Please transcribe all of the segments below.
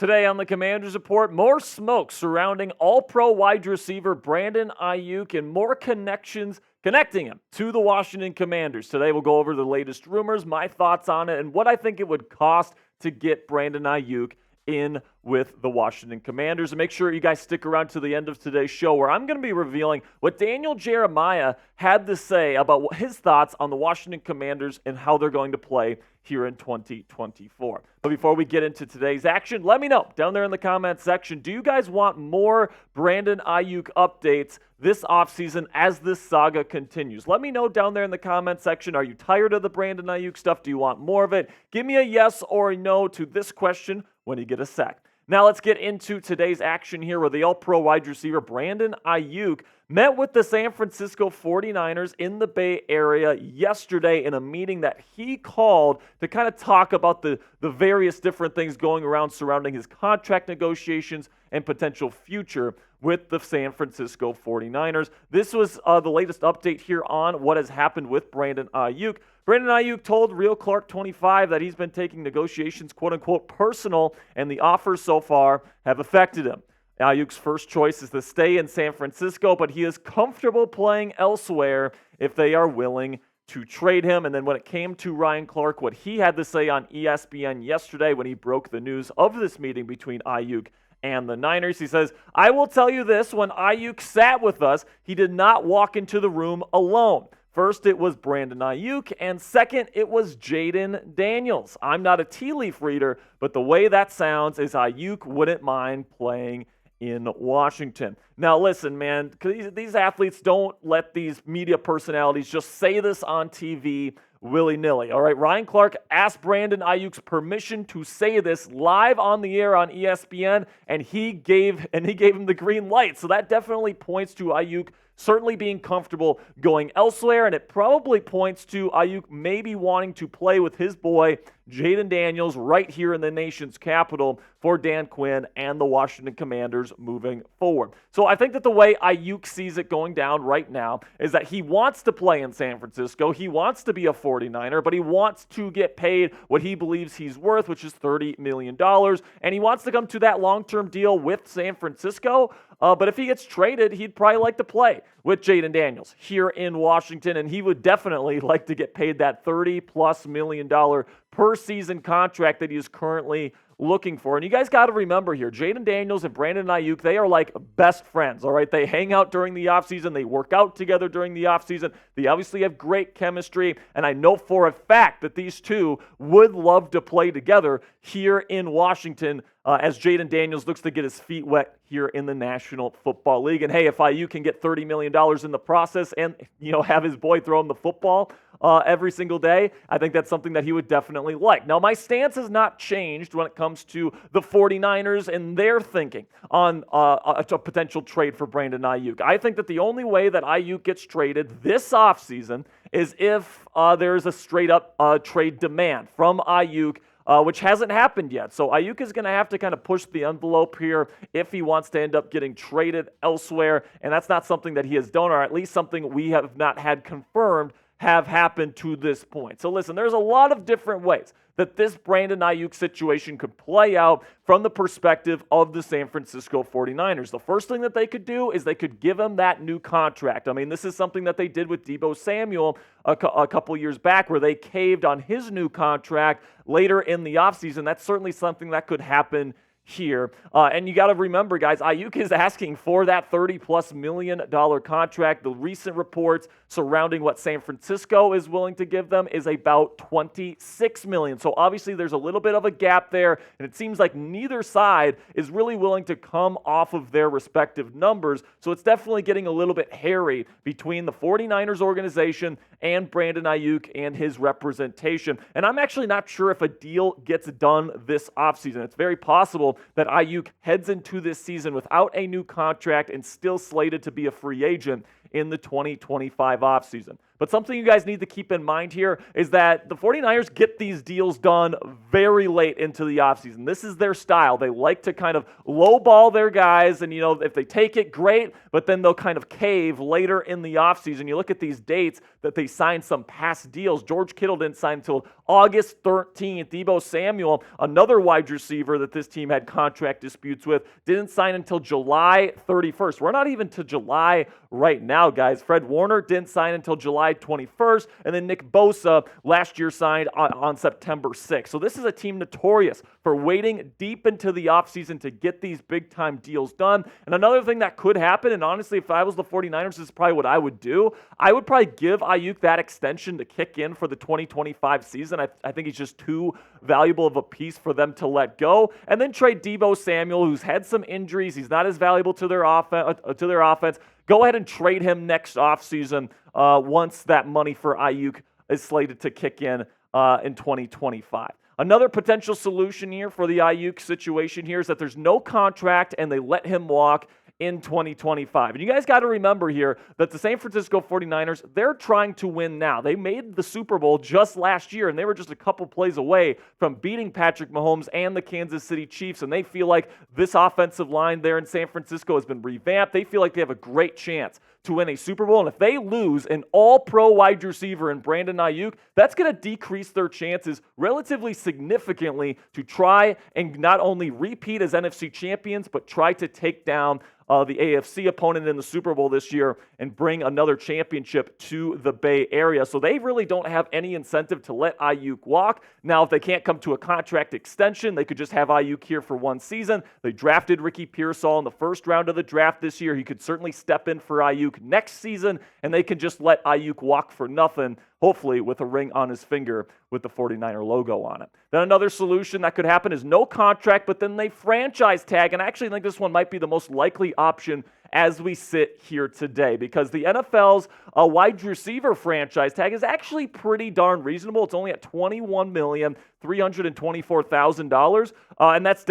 Today on the Commanders Report, more smoke surrounding All-Pro wide receiver Brandon Aiyuk and more connecting him to the Washington Commanders. Today we'll go over the latest rumors, my thoughts on it, and what I think it would cost to get Brandon Aiyuk in with the Washington Commanders. And make sure you guys stick around to the end of today's show, where I'm going to be revealing what Daniel Jeremiah had to say about his thoughts on the Washington Commanders and how they're going to play here in 2024. But before we get into today's action, let me know down there in the comments section, do you guys want more Brandon Aiyuk updates this offseason as this saga continues? Let me know down there in the comments section. Are you tired of the Brandon Aiyuk stuff? Do you want more of it? Give me a yes or a no to this question when you get a sec. Now let's get into today's action here, where the All-Pro wide receiver Brandon Aiyuk met with the San Francisco 49ers in the Bay Area yesterday in a meeting that he called to kind of talk about the various different things going around surrounding his contract negotiations and potential future with the San Francisco 49ers. This was the latest update here on what has happened with Brandon Aiyuk. Brandon Aiyuk told Real Clark 25 that he's been taking negotiations, quote-unquote, personal, and the offers so far have affected him. Aiyuk's first choice is to stay in San Francisco, but he is comfortable playing elsewhere if they are willing to trade him. And then when it came to Ryan Clark, what he had to say on ESPN yesterday when he broke the news of this meeting between Aiyuk and the Niners, he says, "I will tell you this, when Aiyuk sat with us, he did not walk into the room alone. First, it was Brandon Aiyuk, and second, it was Jayden Daniels. I'm not a tea leaf reader, but the way that sounds is Aiyuk wouldn't mind playing in Washington." Now, listen, man, these athletes don't let these media personalities just say this on TV willy-nilly, all right? Ryan Clark asked Brandon Aiyuk's permission to say this live on the air on ESPN, and he gave him the green light. So that definitely points to Aiyuk certainly being comfortable going elsewhere, and it probably points to Aiyuk maybe wanting to play with his boy Jayden Daniels right here in the nation's capital for Dan Quinn and the Washington Commanders moving forward. So I think that the way Aiyuk sees it going down right now is that he wants to play in San Francisco. He wants to be a 49er, but he wants to get paid what he believes he's worth, which is $30 million. And he wants to come to that long-term deal with San Francisco. But if he gets traded, he'd probably like to play with Jayden Daniels here in Washington, and he would definitely like to get paid that $30+ million per season contract that he is currently looking for. And you guys got to remember here, Jayden Daniels and Brandon Aiyuk, they are like best friends, all right? They hang out during the offseason. They work out together during the offseason. They obviously have great chemistry, and I know for a fact that these two would love to play together here in Washington as Jayden Daniels looks to get his feet wet here in the National Football League. And hey, if Aiyuk can get $30 million in the process and, have his boy throw him the football every single day, I think that's something that he would definitely like. Now, my stance has not changed when it comes to the 49ers and their thinking on a potential trade for Brandon Aiyuk. I think that the only way that Aiyuk gets traded this offseason is if there's a straight-up trade demand from Aiyuk, which hasn't happened yet. So Aiyuk is going to have to kind of push the envelope here if he wants to end up getting traded elsewhere, and that's not something that he has done, or at least something we have not had confirmed have happened to this point. So listen, there's a lot of different ways that this Brandon Aiyuk situation could play out from the perspective of the San Francisco 49ers. The first thing that they could do is they could give him that new contract. I mean, this is something that they did with Deebo Samuel a couple years back, where they caved on his new contract later in the offseason. That's certainly something that could happen here. And you got to remember, guys, Aiyuk is asking for that $30+ million contract. The recent reports surrounding what San Francisco is willing to give them is about $26 million. So obviously there's a little bit of a gap there, and it seems like neither side is really willing to come off of their respective numbers. So it's definitely getting a little bit hairy between the 49ers organization and Brandon Aiyuk and his representation. And I'm actually not sure if a deal gets done this offseason. It's very possible that Aiyuk heads into this season without a new contract and still slated to be a free agent in the 2025 offseason. But something you guys need to keep in mind here is that the 49ers get these deals done very late into the offseason. This is their style. They like to kind of lowball their guys, and if they take it, great, but then they'll kind of cave later in the offseason. You look at these dates that they signed some past deals. George Kittle didn't sign until August 13th. Deebo Samuel, another wide receiver that this team had contract disputes with, didn't sign until July 31st. We're not even to July right now, guys. Fred Warner didn't sign until July 21st, and then Nick Bosa last year signed on September 6th. So this is a team notorious for waiting deep into the offseason to get these big-time deals done. And another thing that could happen, and honestly, if I was the 49ers, this is probably what I would do. I would probably give Aiyuk that extension to kick in for the 2025 season. I think he's just too valuable of a piece for them to let go. And then trade Deebo Samuel, who's had some injuries. He's not as valuable to their offense. Go ahead and trade him next offseason once that money for Aiyuk is slated to kick in 2025. Another potential solution here for the Aiyuk situation here is that there's no contract and they let him walk in 2025. And you guys got to remember here that the San Francisco 49ers, they're trying to win now. They made the Super Bowl just last year, and they were just a couple plays away from beating Patrick Mahomes and the Kansas City Chiefs, and they feel like this offensive line there in San Francisco has been revamped. They feel like they have a great chance to win a Super Bowl, and if they lose an all-pro wide receiver in Brandon Aiyuk, that's going to decrease their chances relatively significantly to try and not only repeat as NFC champions, but try to take down the AFC opponent in the Super Bowl this year and bring another championship to the Bay Area. So they really don't have any incentive to let Aiyuk walk. Now, if they can't come to a contract extension, they could just have Aiyuk here for one season. They drafted Ricky Pearsall in the first round of the draft this year. He could certainly step in for Aiyuk next season, and they can just let Aiyuk walk for nothing, hopefully with a ring on his finger with the 49er logo on it. Then another solution that could happen is no contract, but then they franchise tag, and I actually think this one might be the most likely option as we sit here today, because the NFL's wide receiver franchise tag is actually pretty darn reasonable. It's only at $21,324,000, and that's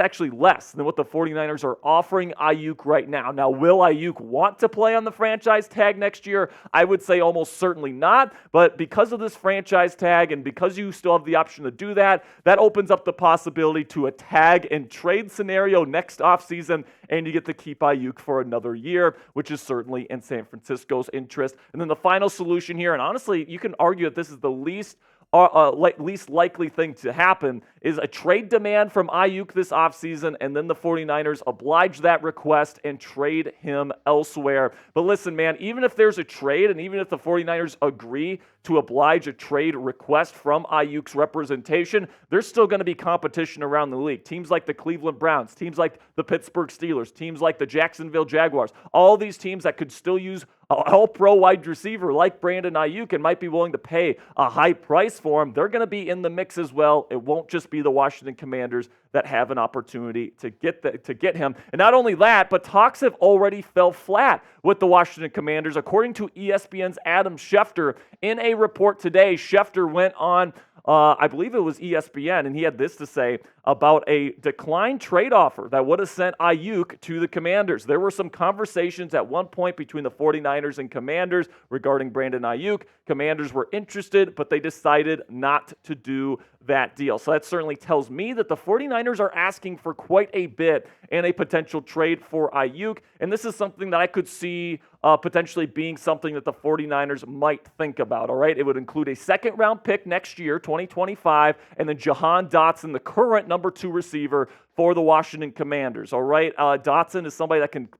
actually less than what the 49ers are offering Aiyuk right now. Now, will Aiyuk want to play on the franchise tag next year? I would say almost certainly not, but because of this franchise tag and because you still have the option to do that, that opens up the possibility to a tag and trade scenario next offseason, and you get to keep Aiyuk for another year, which is certainly in San Francisco's interest. And then the final solution here, and honestly, you can argue that this is the least likely thing to happen, is a trade demand from Aiyuk this offseason, and then the 49ers oblige that request and trade him elsewhere. But listen, man, even if there's a trade, and even if the 49ers agree to oblige a trade request from Aiyuk's representation, there's still going to be competition around the league. Teams like the Cleveland Browns, teams like the Pittsburgh Steelers, teams like the Jacksonville Jaguars, all these teams that could still use an all-pro wide receiver like Brandon Aiyuk and might be willing to pay a high price for him, they're going to be in the mix as well. It won't just be the Washington Commanders that have an opportunity to get him. And not only that, but talks have already fell flat with the Washington Commanders. According to ESPN's Adam Schefter, in a report today, Schefter went on I believe it was ESPN, and he had this to say about a declined trade offer that would have sent Aiyuk to the Commanders. There were some conversations at one point between the 49ers and Commanders regarding Brandon Aiyuk. Commanders were interested, but they decided not to do that deal. So that certainly tells me that the 49ers are asking for quite a bit in a potential trade for Aiyuk, and this is something that I could see potentially being something that the 49ers might think about, all right? It would include a second-round pick next year, 2025, and then Jahan Dotson, the current number 2 receiver for the Washington Commanders, all right? Dotson is somebody that can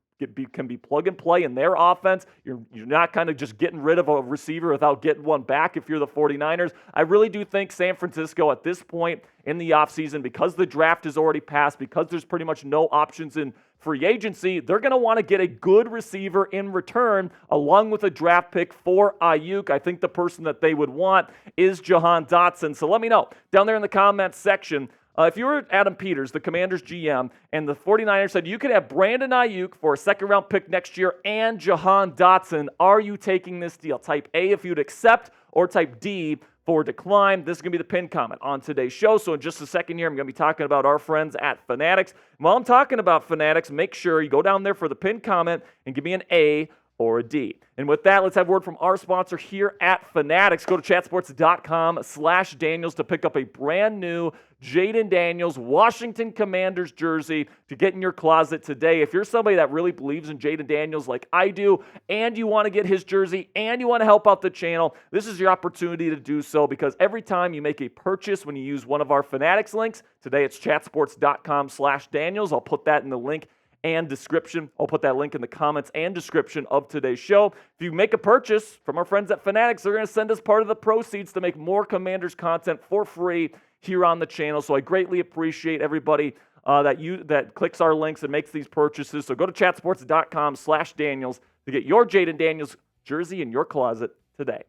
be plug and play in their offense. You're not kind of just getting rid of a receiver without getting one back if you're the 49ers. I really do think San Francisco at this point in the offseason, because the draft is already passed, because there's pretty much no options in free agency, they're going to want to get a good receiver in return along with a draft pick for Aiyuk. I think the person that they would want is Jahan Dotson. So let me know down there in the comments section. If you were Adam Peters, the Commanders GM, and the 49ers said you could have Brandon Aiyuk for a second-round pick next year and Jahan Dotson, are you taking this deal? Type A if you'd accept, or type D for decline. This is going to be the pinned comment on today's show. So in just a second here, I'm going to be talking about our friends at Fanatics. While I'm talking about Fanatics, make sure you go down there for the pinned comment and give me an A or a D. And with that, let's have word from our sponsor here at Fanatics. Go to chatsports.com/Daniels to pick up a brand new Jayden Daniels Washington Commanders jersey to get in your closet today. If you're somebody that really believes in Jayden Daniels like I do, and you want to get his jersey, and you want to help out the channel, this is your opportunity to do so, because every time you make a purchase when you use one of our Fanatics links, today it's chatsports.com/Daniels. I'll put that in the link and description. I'll put that link in the comments and description of today's show. If you make a purchase from our friends at Fanatics, they're going to send us part of the proceeds to make more Commanders content for free here on the channel. So I greatly appreciate everybody that clicks our links and makes these purchases. So go to chatsports.com/Daniels to get your Jayden Daniels jersey in your closet today.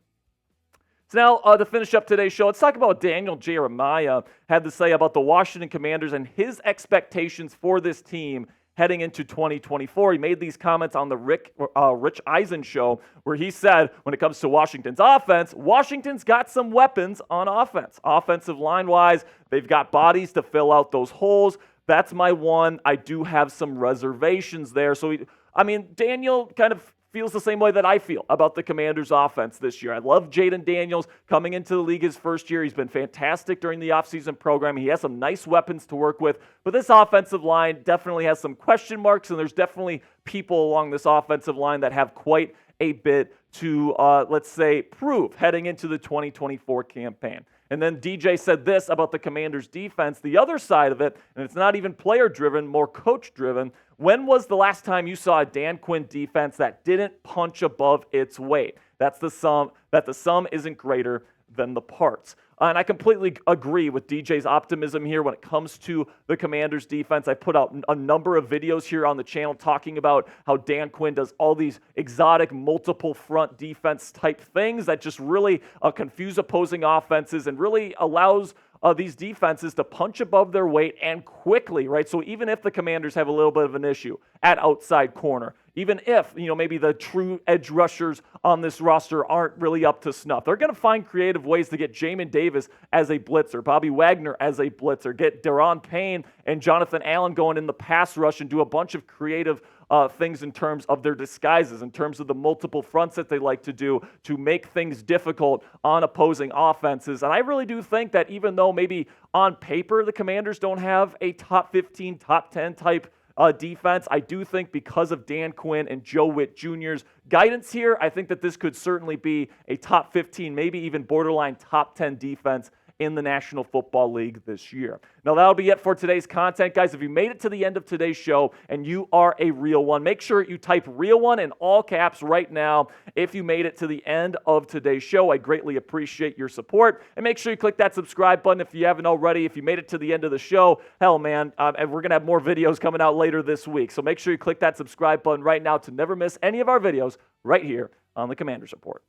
So now, to finish up today's show, let's talk about what Daniel Jeremiah had to say about the Washington Commanders and his expectations for this team heading into 2024. He made these comments on the Rich Eisen show, where he said, when it comes to Washington's offense, Washington's got some weapons on offense. Offensive line-wise, they've got bodies to fill out those holes. That's my one. I do have some reservations there. So, Daniel kind of feels the same way that I feel about the Commanders' offense this year. I love Jayden Daniels coming into the league his first year. He's been fantastic during the offseason program. He has some nice weapons to work with, but this offensive line definitely has some question marks, and there's definitely people along this offensive line that have quite a bit to, let's say, prove heading into the 2024 campaign. And then DJ said this about the Commanders' defense. The other side of it, and it's not even player-driven, more coach-driven. When was the last time you saw a Dan Quinn defense that didn't punch above its weight? That's the sum isn't greater than the parts. And I completely agree with DJ's optimism here when it comes to the Commanders' defense. I put out a number of videos here on the channel talking about how Dan Quinn does all these exotic multiple front defense type things that just really confuse opposing offenses and really allows these defenses to punch above their weight and quickly, right? So even if the Commanders have a little bit of an issue at outside corner, even if, maybe the true edge rushers on this roster aren't really up to snuff, they're going to find creative ways to get Jamin Davis as a blitzer, Bobby Wagner as a blitzer, get Deron Payne and Jonathan Allen going in the pass rush and do a bunch of creative things in terms of their disguises, in terms of the multiple fronts that they like to do to make things difficult on opposing offenses. And I really do think that even though maybe on paper the Commanders don't have a top 15, top 10 type defense, I do think because of Dan Quinn and Joe Witt Jr.'s guidance here, I think that this could certainly be a top 15, maybe even borderline top 10 defense in the National Football League this year. Now, that'll be it for today's content. Guys, if you made it to the end of today's show and you are a real one, make sure you type real one in all caps right now if you made it to the end of today's show. I greatly appreciate your support. And make sure you click that subscribe button if you haven't already. If you made it to the end of the show, hell, man, and we're going to have more videos coming out later this week. So make sure you click that subscribe button right now to never miss any of our videos right here on the Commanders Report.